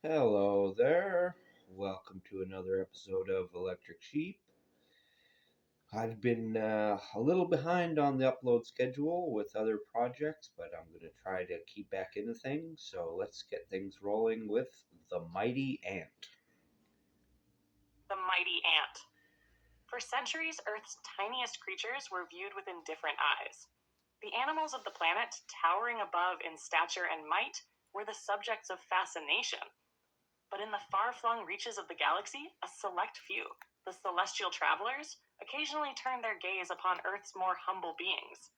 Hello there. Welcome to another episode of Electric Sheep. I've been a little behind on the upload schedule with other projects, but I'm going to try to keep back into things. So let's get things rolling with the mighty ant. The mighty ant. For centuries, Earth's tiniest creatures were viewed with indifferent eyes. The animals of the planet, towering above in stature and might, were the subjects of fascination. But in the far-flung reaches of the galaxy, a select few, the celestial travelers, occasionally turned their gaze upon Earth's more humble beings,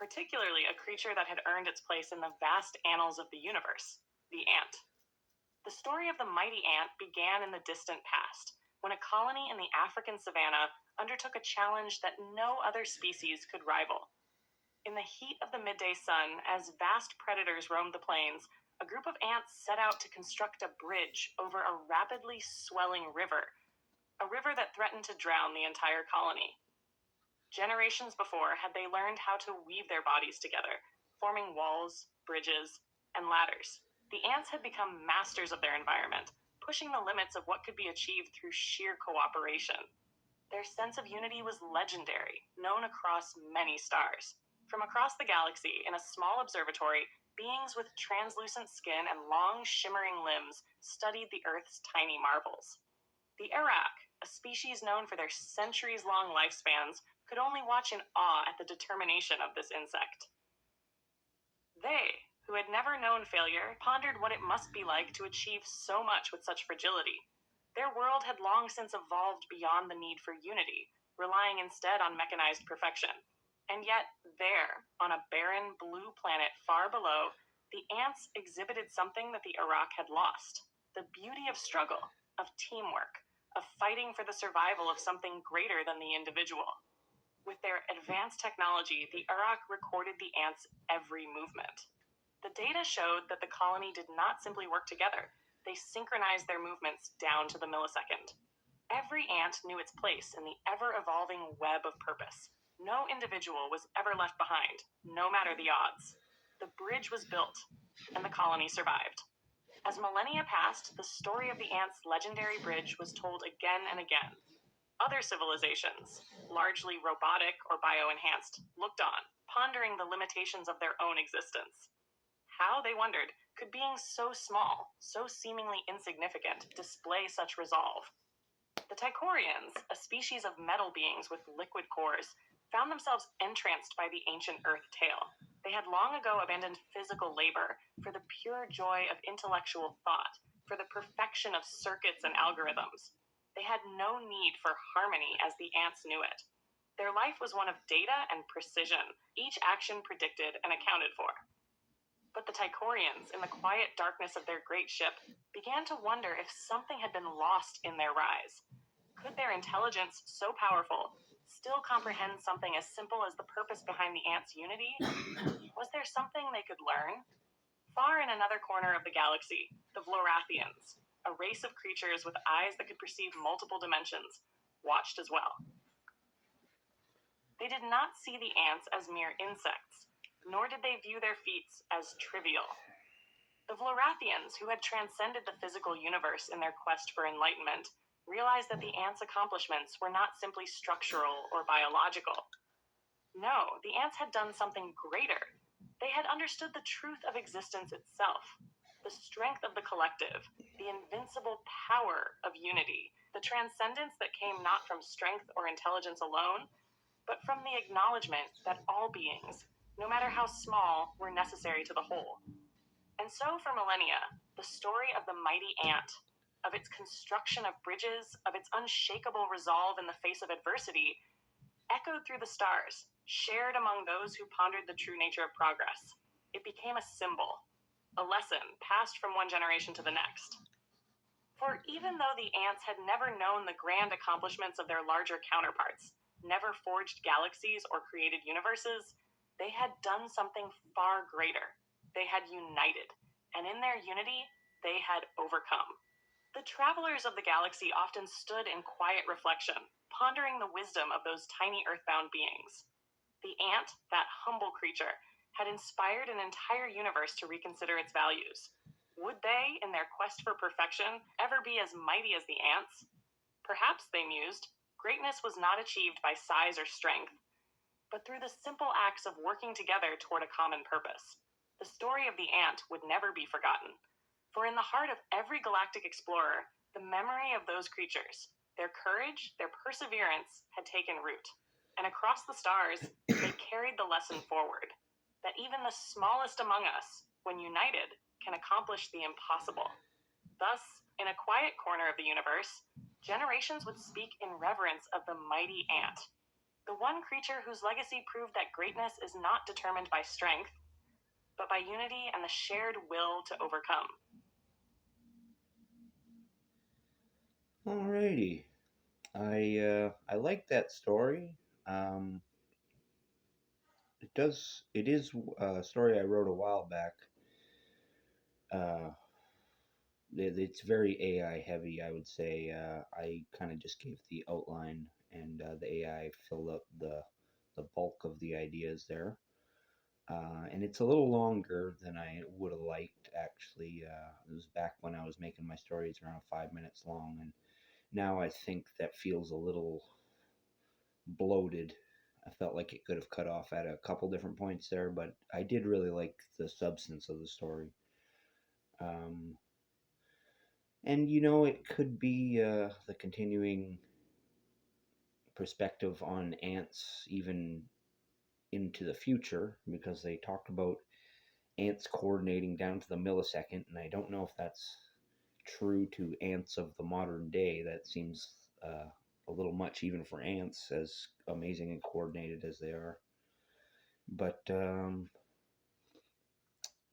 particularly a creature that had earned its place in the vast annals of the universe, the ant. The story of the mighty ant began in the distant past, when a colony in the African savanna undertook a challenge that no other species could rival. In the heat of the midday sun, as vast predators roamed the plains, a group of ants set out to construct a bridge over a rapidly swelling river, a river that threatened to drown the entire colony. Generations before had they learned how to weave their bodies together, forming walls, bridges, and ladders. The ants had become masters of their environment, pushing the limits of what could be achieved through sheer cooperation. Their sense of unity was legendary, known across many stars. From across the galaxy, in a small observatory, beings with translucent skin and long, shimmering limbs studied the Earth's tiny marvels. The Arak, a species known for their centuries-long lifespans, could only watch in awe at the determination of this insect. They, who had never known failure, pondered what it must be like to achieve so much with such fragility. Their world had long since evolved beyond the need for unity, relying instead on mechanized perfection. And yet, there, on a barren blue planet far below, the ants exhibited something that the Arak had lost: the beauty of struggle, of teamwork, of fighting for the survival of something greater than the individual. With their advanced technology, the Arak recorded the ants' every movement. The data showed that the colony did not simply work together, they synchronized their movements down to the millisecond. Every ant knew its place in the ever-evolving web of purpose. No individual was ever left behind, no matter the odds. The bridge was built, and the colony survived. As millennia passed, the story of the ants' legendary bridge was told again and again. Other civilizations, largely robotic or bioenhanced, looked on, pondering the limitations of their own existence. How, they wondered, could beings so small, so seemingly insignificant, display such resolve? The Tychorians, a species of metal beings with liquid cores, found themselves entranced by the ancient Earth tale. They had long ago abandoned physical labor for the pure joy of intellectual thought, for the perfection of circuits and algorithms. They had no need for harmony as the ants knew it. Their life was one of data and precision, each action predicted and accounted for. But the Tychorians, in the quiet darkness of their great ship, began to wonder if something had been lost in their rise. Could their intelligence, so powerful, still comprehend something as simple as the purpose behind the ants' unity? Was there something they could learn? Far in another corner of the galaxy, the Vlorathians, a race of creatures with eyes that could perceive multiple dimensions, watched as well. They did not see the ants as mere insects, nor did they view their feats as trivial. The Vlorathians, who had transcended the physical universe in their quest for enlightenment, realized that the ants' accomplishments were not simply structural or biological. No, the ants had done something greater. They had understood the truth of existence itself, the strength of the collective, the invincible power of unity, the transcendence that came not from strength or intelligence alone, but from the acknowledgement that all beings, no matter how small, were necessary to the whole. And so for millennia, the story of the mighty ant, of its construction of bridges, of its unshakable resolve in the face of adversity, echoed through the stars, shared among those who pondered the true nature of progress. It became a symbol, a lesson passed from one generation to the next. For even though the ants had never known the grand accomplishments of their larger counterparts, never forged galaxies or created universes, they had done something far greater. They had united, and in their unity, they had overcome. The travelers of the galaxy often stood in quiet reflection, pondering the wisdom of those tiny earthbound beings. The ant, that humble creature, had inspired an entire universe to reconsider its values. Would they, in their quest for perfection, ever be as mighty as the ants? Perhaps, they mused, greatness was not achieved by size or strength, but through the simple acts of working together toward a common purpose. The story of the ant would never be forgotten, for in the heart of every galactic explorer, the memory of those creatures, their courage, their perseverance, had taken root. And across the stars, they carried the lesson forward that even the smallest among us, when united, can accomplish the impossible. Thus, in a quiet corner of the universe, generations would speak in reverence of the mighty ant, the one creature whose legacy proved that greatness is not determined by strength, but by unity and the shared will to overcome. Alrighty. I like that story. Um, it is a story I wrote a while back. Uh, it's very AI heavy, I would say. I kind of just gave the outline, and the AI filled up the bulk of the ideas there. And it's a little longer than I would have liked, actually. It was back when I was making my stories around 5 minutes long, and now I think that feels a little bloated. I felt like it could have cut off at a couple different points there, but I did really like the substance of the story. Um, and it could be the continuing perspective on ants even into the future, because they talked about ants coordinating down to the millisecond, and I don't know if that's true to ants of the modern day. That seems a little much even for ants, as amazing and coordinated as they are. But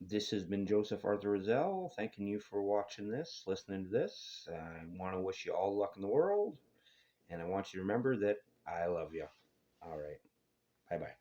this has been Joseph Arthur Roszell, thanking you for watching this, listening to this. I want to wish you all luck in the world, and I want you to remember that I love you. All right. Bye bye.